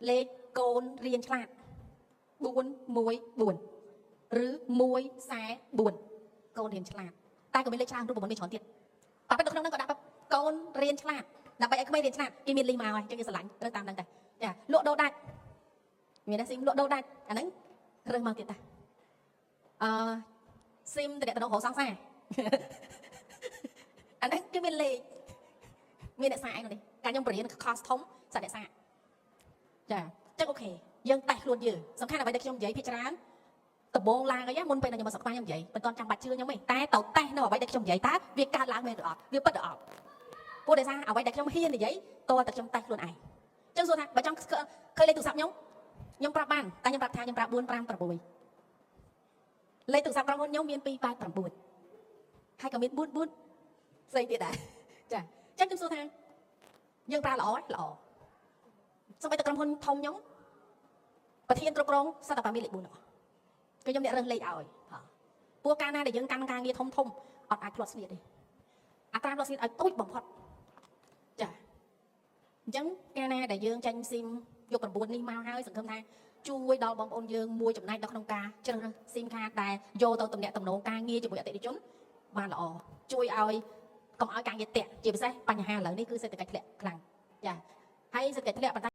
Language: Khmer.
លេខកូនរៀនឆ្លាត414ឬ144កូនរៀនឆ្លាតតែក៏មានលេខឆ្លាតរូបមន្តមានច្រើនទៀតតែពេលនៅក្នុងហ្នឹងក៏ដាក់កូនរៀនឆ្លាតដើម្បីឲ្យក្មេងរៀនឆ្លាតគេមានលីមកហើយចឹងគេស្រឡាញ់រើសតាមហ្នឹងតែចាលក់ដូរដាច់មានតែស៊ីមលក់ដូរដាច់អាហ្នឹងរើសមកទៀតតាស៊ីមតំណរកសង្សារអាហ្នឹងគឺមានលេខមានអ្នកសាឯងនេះកាលខ្ញុំបរៀនខុសធំសាអ្នកសាចាចឹងអូខេយើងតេស្តខ្លួនយើងសំខាន់អ្វីដែលខ្ញុំនិយាយភាគច្រើនដំបងឡើងអីមុនពេលខ្ញុំមកសក្តាខ្ញុំនិយាយមិនទាន់ចាំបាច់ជឿខ្ញុំទេតែទៅតេស្តនៅអ្វីដែលខ្ញុំនិយាយតើវាកើតឡើងមែនឬអត់វាពិតឬអត់ព្រោះដោយសារអ្វីដែលខ្ញុំហ៊ាននិយាយតើតែខ្ញុំតេស្តខ្លួនឯងចឹងសួរថាបើចង់ឃើញលេខទូរស័ព្ទខ្ញុំប្រាប់បានតែខ្ញុំប្រាប់ថាខ្ញុំប្រាប់456លេខទូរស័ព្ទក្រុមហ៊ុនខ្ញុំមាន289ហើយក៏មាន44ស្អីទៀតដែរចាចឹងខ្ញុំសួរថាយើងប្រើល្អសូម្បីតែក្រុមហ៊ុនធំខ្ញុំប្រធានគ្រប់គ្រងសិតតែមានលេខ4ហ្នឹងគឺខ្ញុំអ្នករើសលេខឲ្យព្រោះកាលណាដែលយើងកាន់ការងារធំអត់អាចផ្លត់ស្នៀតទេអត្រាផ្លត់ស្នៀតឲ្យតូចបំផុតចាអញ្ចឹងកាលណាដែលយើងចាញ់ស៊ីមយក9នេះមកហើយសង្ឃឹមថាជួយដល់បងប្អូនយើងមួយចំណែកដល់ក្នុងការជ្រើសរើសស៊ីមកាតដែលយកទៅតំណាក់តំណងការងារជាមួយអតិថិជនបានល្អជួយឲ្យកុំឲ្យការងារតាក់ជាពិសេសបញ្ហាឥឡូវនេះគឺសេដ្ឋកិច្ចធ្លាក់ខ្លាំងចាហើយសេដ្ឋកិច្ចធ្លាក់ប៉ុន្តែ